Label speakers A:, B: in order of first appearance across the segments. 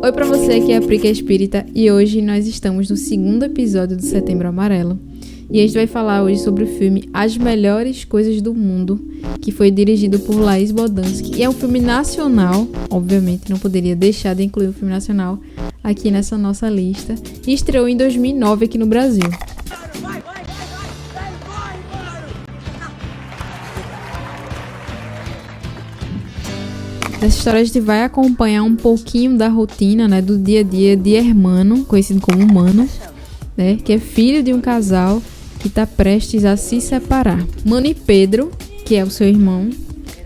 A: Oi pra você, aqui é a Prica Espírita e hoje nós estamos no segundo episódio do Setembro Amarelo. E a gente vai falar hoje sobre o filme As Melhores Coisas do Mundo, que foi dirigido por Laís Bodansky. E é um filme nacional, obviamente não poderia deixar de incluir um filme nacional aqui nessa nossa lista. E estreou em 2009 aqui no Brasil. Nessa história a gente vai acompanhar um pouquinho da rotina, né, do dia a dia de Hermano, conhecido como Mano, né, que é filho de um casal que está prestes a se separar. Mano e Pedro, que é o seu irmão,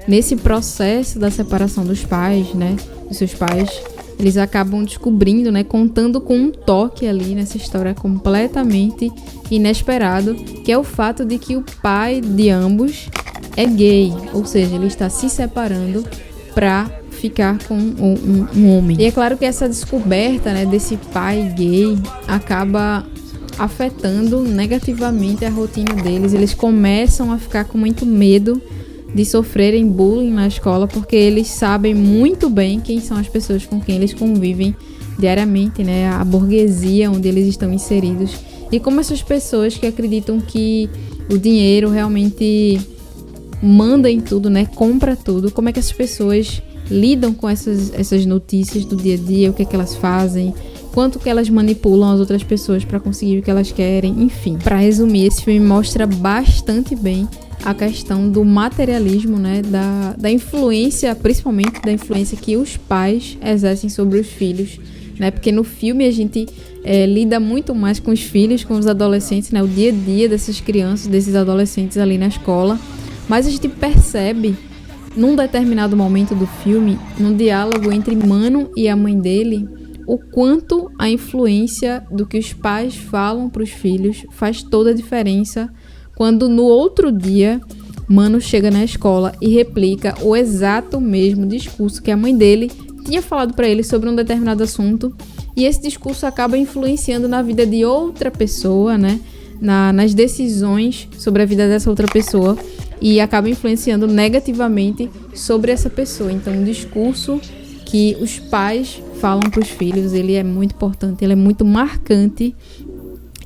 A: nesse processo da separação dos pais, né, dos seus pais, eles acabam descobrindo, né, contando com um toque ali nessa história completamente inesperado, que é o fato de que o pai de ambos é gay, ou seja, ele está se separando para ficar com um homem. E é claro que essa descoberta, né, desse pai gay acaba afetando negativamente a rotina deles. Eles começam a ficar com muito medo de sofrerem bullying na escola, porque eles sabem muito bem quem são as pessoas com quem eles convivem diariamente, né, a burguesia onde eles estão inseridos, e como essas pessoas que acreditam que o dinheiro realmente manda em tudo, né, compra tudo, como é que essas pessoas lidam com essas notícias do dia a dia, o que é que elas fazem, quanto que elas manipulam as outras pessoas para conseguir o que elas querem, enfim. Para resumir, esse filme mostra bastante bem a questão do materialismo, né, da influência, principalmente da influência que os pais exercem sobre os filhos, né, porque no filme a gente lida muito mais com os filhos, com os adolescentes, né, o dia a dia dessas crianças, desses adolescentes ali na escola. Mas a gente percebe, num determinado momento do filme, num diálogo entre Mano e a mãe dele, o quanto a influência do que os pais falam para os filhos faz toda a diferença quando no outro dia Mano chega na escola e replica o exato mesmo discurso que a mãe dele tinha falado para ele sobre um determinado assunto, e esse discurso acaba influenciando na vida de outra pessoa, né? Nas decisões sobre a vida dessa outra pessoa, e acaba influenciando negativamente sobre essa pessoa. Então, o discurso que os pais falam para os filhos, ele é muito importante, ele é muito marcante,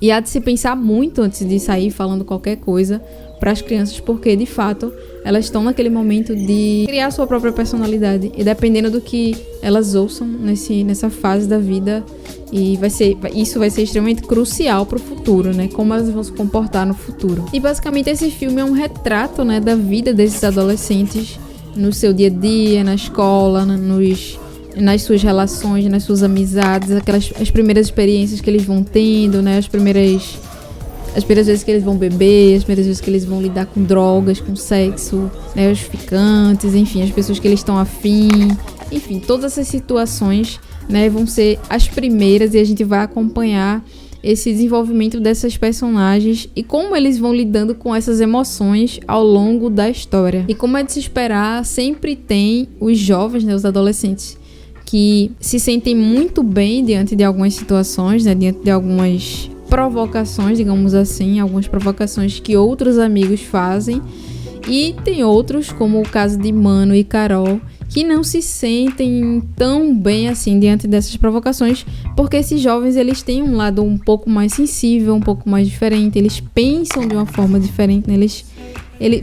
A: e há de se pensar muito antes de sair falando qualquer coisa para as crianças, porque, de fato, elas estão naquele momento de criar sua própria personalidade, e dependendo do que elas ouçam nessa fase da vida, e isso vai ser extremamente crucial para o futuro, né? Como elas vão se comportar no futuro. E basicamente esse filme é um retrato, né, da vida desses adolescentes no seu dia a dia, na escola, nas suas relações, nas suas amizades, as primeiras experiências que eles vão tendo, né? As primeiras vezes que eles vão beber, as primeiras vezes que eles vão lidar com drogas, com sexo, né? Os ficantes, enfim, as pessoas que eles estão afim, enfim, todas essas situações, né, vão ser as primeiras, e a gente vai acompanhar esse desenvolvimento dessas personagens e como eles vão lidando com essas emoções ao longo da história. E como é de se esperar, sempre tem os jovens, né, os adolescentes, que se sentem muito bem diante de algumas situações, né, diante de algumas provocações, digamos assim, algumas provocações que outros amigos fazem, e tem outros, como o caso de Mano e Carol, que não se sentem tão bem assim diante dessas provocações, porque esses jovens, eles têm um lado um pouco mais sensível, um pouco mais diferente, eles pensam de uma forma diferente, né?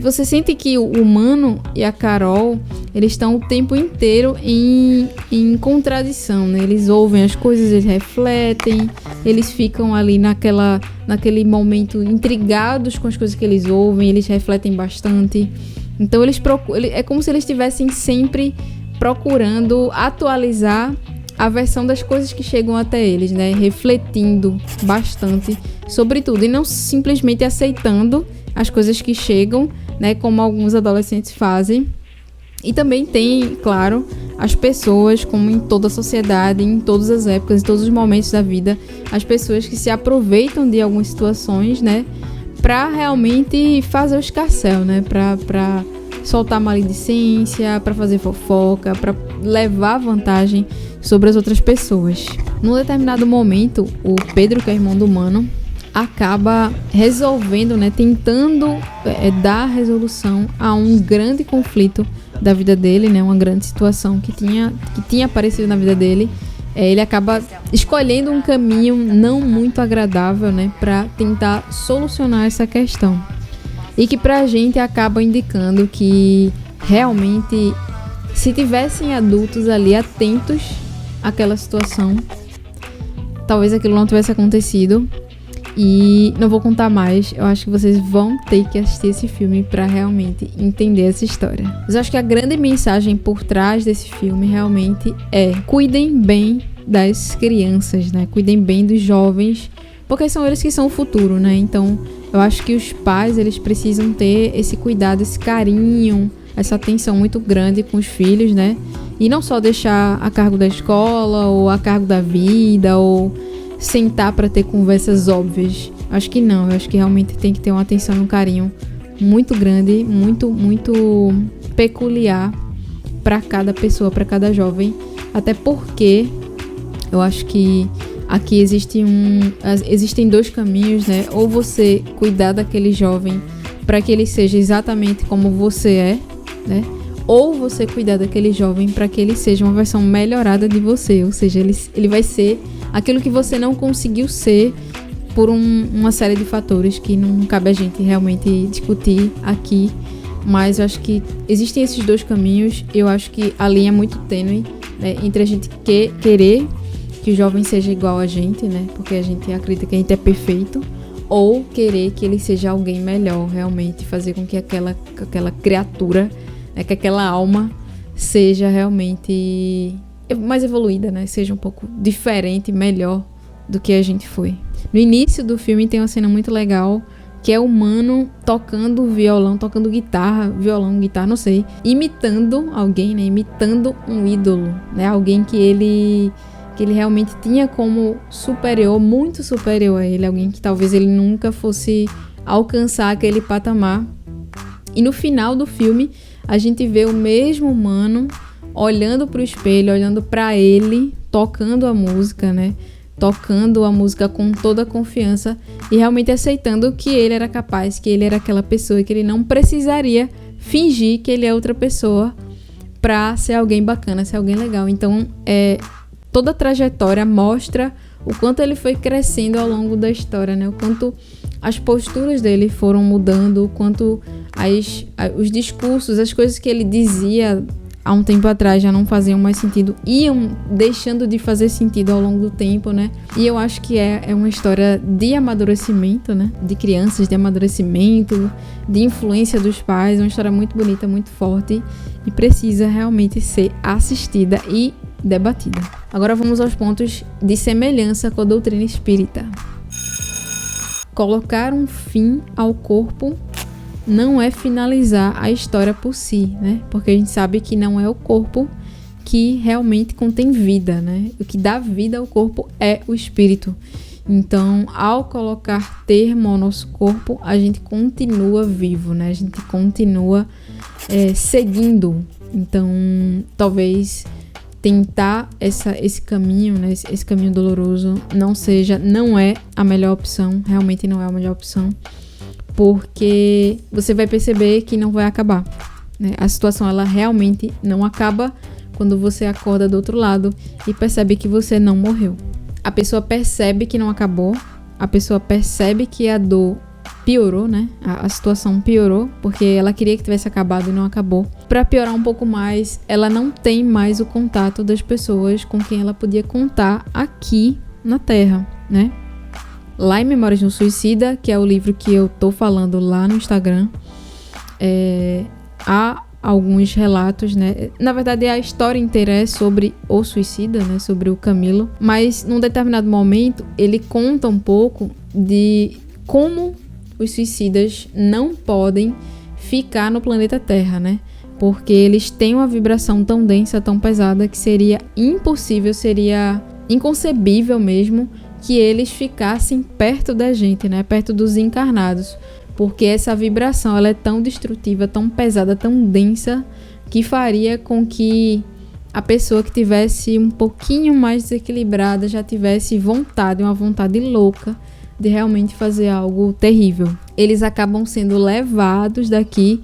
A: Você sente que o Mano e a Carol, eles estão o tempo inteiro em contradição, né? Eles ouvem as coisas, eles refletem, eles ficam ali naquele momento intrigados com as coisas que eles ouvem, eles refletem bastante. Então é como se eles estivessem sempre procurando atualizar a versão das coisas que chegam até eles, né? Refletindo bastante sobre tudo, e não simplesmente aceitando as coisas que chegam, né? Como alguns adolescentes fazem. E também tem, claro, as pessoas, como em toda a sociedade, em todas as épocas, em todos os momentos da vida, as pessoas que se aproveitam de algumas situações, né, para realmente fazer o escarcéu, né, para soltar maledicência, para fazer fofoca, para levar vantagem sobre as outras pessoas. Num determinado momento, o Pedro, que é irmão do Mano, acaba resolvendo, né, tentando dar resolução a um grande conflito da vida dele, né, uma grande situação que tinha aparecido na vida dele, ele acaba escolhendo um caminho não muito agradável, né, para tentar solucionar essa questão. E que pra gente acaba indicando que realmente, se tivessem adultos ali atentos àquela situação, talvez aquilo não tivesse acontecido. E não vou contar mais, eu acho que vocês vão ter que assistir esse filme para realmente entender essa história. Mas eu acho que a grande mensagem por trás desse filme realmente é: cuidem bem das crianças, né? Cuidem bem dos jovens, porque são eles que são o futuro, né? Então, eu acho que os pais, eles precisam ter esse cuidado, esse carinho, essa atenção muito grande com os filhos, né? E não só deixar a cargo da escola ou a cargo da vida ou sentar para ter conversas óbvias. Acho que não, eu acho que realmente tem que ter uma atenção e um carinho muito grande, muito peculiar para cada pessoa, para cada jovem. Até porque eu acho que aqui existem dois caminhos, né? Ou você cuidar daquele jovem para que ele seja exatamente como você é, né? Ou você cuidar daquele jovem para que ele seja uma versão melhorada de você. Ou seja, ele vai ser aquilo que você não conseguiu ser por uma série de fatores que não cabe a gente realmente discutir aqui. Mas eu acho que existem esses dois caminhos. Eu acho que a linha é muito tênue, né, entre a gente querer que o jovem seja igual a gente, né, porque a gente acredita que a gente é perfeito, ou querer que ele seja alguém melhor, realmente fazer com que aquela criatura, né, que aquela alma seja realmente mais evoluída, né? Seja um pouco diferente, melhor do que a gente foi. No início do filme tem uma cena muito legal, que é o Mano tocando violão, tocando guitarra, não sei, imitando alguém, né? Imitando um ídolo, né? Alguém que ele realmente tinha como superior, muito superior a ele, alguém que talvez ele nunca fosse alcançar aquele patamar. E no final do filme, a gente vê o mesmo Mano olhando pro espelho, olhando pra ele, tocando a música, né? Tocando a música com toda a confiança e realmente aceitando que ele era capaz, que ele era aquela pessoa, que ele não precisaria fingir que ele é outra pessoa pra ser alguém bacana, ser alguém legal. Então, toda a trajetória mostra o quanto ele foi crescendo ao longo da história, né? O quanto as posturas dele foram mudando, o quanto os discursos, as coisas que ele dizia há um tempo atrás já não faziam mais sentido, iam deixando de fazer sentido ao longo do tempo, né? E eu acho que é uma história de amadurecimento, né? De crianças, de amadurecimento, de influência dos pais, uma história muito bonita, muito forte e precisa realmente ser assistida e debatida. Agora vamos aos pontos de semelhança com a doutrina espírita. Colocar um fim ao corpo não é finalizar a história por si, né? Porque a gente sabe que não é o corpo que realmente contém vida, né? O que dá vida ao corpo é o espírito. Então, ao colocar termo ao nosso corpo, a gente continua vivo, né? A gente continua seguindo. Então, talvez tentar esse caminho, né? Esse caminho doloroso não é a melhor opção, realmente não é a melhor opção. Porque você vai perceber que não vai acabar, né? A situação, ela realmente não acaba quando você acorda do outro lado e percebe que você não morreu. A pessoa percebe que não acabou, a pessoa percebe que a dor piorou, né? A situação piorou, porque ela queria que tivesse acabado e não acabou. Para piorar um pouco mais, ela não tem mais o contato das pessoas com quem ela podia contar aqui na Terra, né? Lá em Memórias de um Suicida, que é o livro que eu tô falando lá no Instagram, há alguns relatos, né? Na verdade, a história inteira é sobre o suicida, né? Sobre o Camilo. Mas, num determinado momento, ele conta um pouco de como os suicidas não podem ficar no planeta Terra, né? Porque eles têm uma vibração tão densa, tão pesada, que seria impossível, seria inconcebível mesmo que eles ficassem perto da gente, né? Perto dos encarnados. Porque essa vibração, ela é tão destrutiva, tão pesada, tão densa, que faria com que a pessoa que tivesse um pouquinho mais desequilibrada já tivesse vontade, uma vontade louca de realmente fazer algo terrível. Eles acabam sendo levados daqui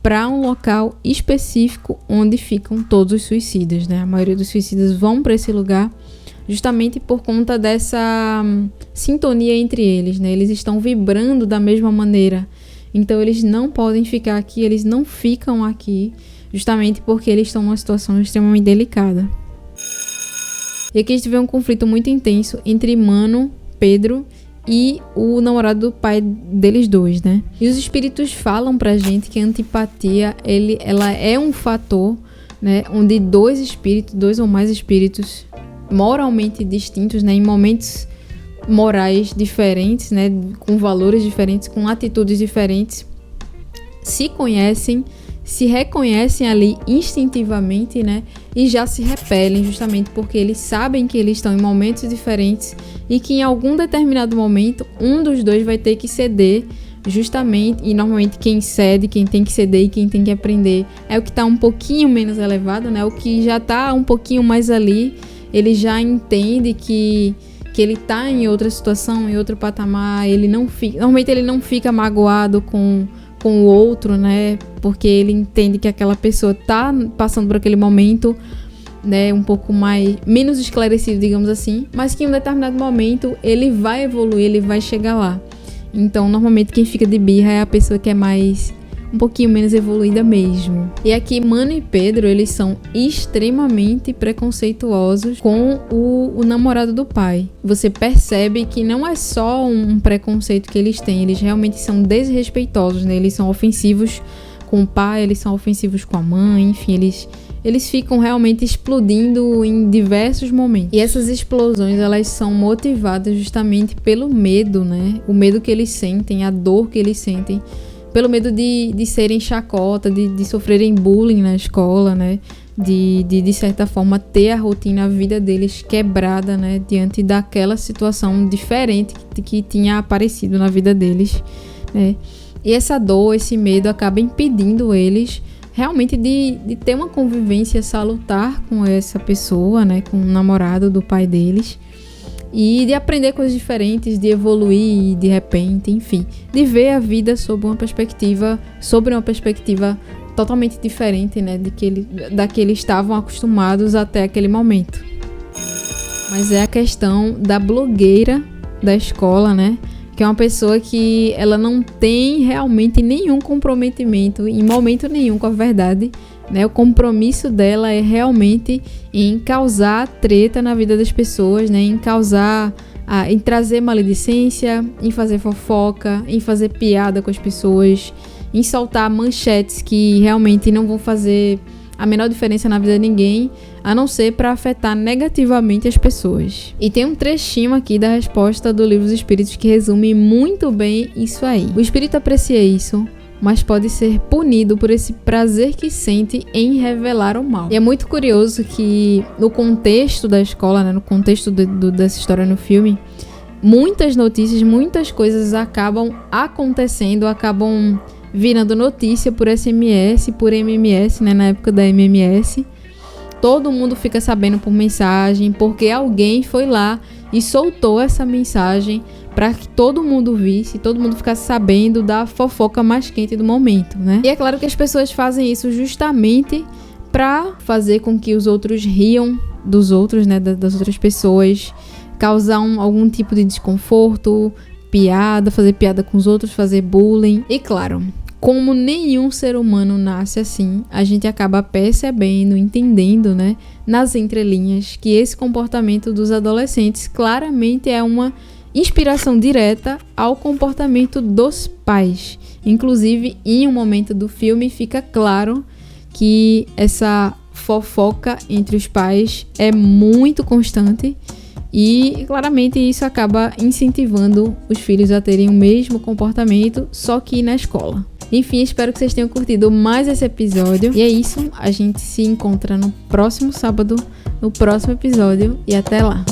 A: para um local específico onde ficam todos os suicidas, né? A maioria dos suicidas vão para esse lugar justamente por conta dessa sintonia entre eles, né? Eles estão vibrando da mesma maneira. Então eles não podem ficar aqui, eles não ficam aqui, justamente porque eles estão numa situação extremamente delicada. E aqui a gente vê um conflito muito intenso entre Mano, Pedro e o namorado do pai deles dois, né? E os espíritos falam pra gente que a antipatia, ela é um fator, né? Onde dois ou mais espíritos moralmente distintos, né? Em momentos morais diferentes, né? Com valores diferentes, com atitudes diferentes, se conhecem, se reconhecem ali instintivamente, né? E já se repelem, justamente porque eles sabem que eles estão em momentos diferentes e que em algum determinado momento um dos dois vai ter que ceder, justamente, e normalmente quem cede, quem tem que ceder e quem tem que aprender é o que está um pouquinho menos elevado, né? O que já está um pouquinho mais ali, ele já entende que ele está em outra situação, em outro patamar, normalmente ele não fica magoado com o outro, né? Porque ele entende que aquela pessoa tá passando por aquele momento, né? Um pouco menos esclarecido, digamos assim, mas que em um determinado momento ele vai evoluir, ele vai chegar lá. Então, normalmente quem fica de birra é a pessoa que é um pouquinho menos evoluída mesmo. E aqui, Mano e Pedro, eles são extremamente preconceituosos com o namorado do pai. Você percebe que não é só um preconceito que eles têm, eles realmente são desrespeitosos, né? Eles são ofensivos com o pai, eles são ofensivos com a mãe, enfim, eles ficam realmente explodindo em diversos momentos. E essas explosões, elas são motivadas justamente pelo medo, né? O medo que eles sentem, a dor que eles sentem, pelo medo de serem chacota, de sofrerem bullying na escola, né? De certa forma, ter a rotina, a vida deles quebrada, né? Diante daquela situação diferente que tinha aparecido na vida deles, né? E essa dor, esse medo acaba impedindo eles realmente de ter uma convivência salutar com essa pessoa, né? Com o namorado do pai deles. E de aprender coisas diferentes, de evoluir de repente, enfim. De ver a vida sob uma perspectiva totalmente diferente, né? Da que eles estavam acostumados até aquele momento. Mas é a questão da blogueira da escola, né? Que é uma pessoa que ela não tem realmente nenhum comprometimento, em momento nenhum, com a verdade, né? O compromisso dela é realmente em causar treta na vida das pessoas, né? Em trazer maledicência, em fazer fofoca, em fazer piada com as pessoas, em soltar manchetes que realmente não vão fazer a menor diferença na vida de ninguém, a não ser para afetar negativamente as pessoas. E tem um trechinho aqui da resposta do Livro dos Espíritos que resume muito bem isso aí. O espírito aprecia isso, mas pode ser punido por esse prazer que sente em revelar o mal. E é muito curioso que no contexto da escola, né, no contexto dessa história no filme, muitas notícias, muitas coisas acabam acontecendo, acabam virando notícia por SMS, por MMS, né, na época da MMS. Todo mundo fica sabendo por mensagem, porque alguém foi lá e soltou essa mensagem para que todo mundo visse, todo mundo ficasse sabendo da fofoca mais quente do momento, né? E é claro que as pessoas fazem isso justamente para fazer com que os outros riam dos outros, né, das outras pessoas, causar algum tipo de desconforto, piada, fazer piada com os outros, fazer bullying. E claro, como nenhum ser humano nasce assim, a gente acaba percebendo, entendendo, né, nas entrelinhas, que esse comportamento dos adolescentes claramente é uma inspiração direta ao comportamento dos pais. Inclusive, em um momento do filme, fica claro que essa fofoca entre os pais é muito constante e, claramente, isso acaba incentivando os filhos a terem o mesmo comportamento, só que na escola. Enfim, espero que vocês tenham curtido mais esse episódio. E é isso, a gente se encontra no próximo sábado, no próximo episódio, e até lá!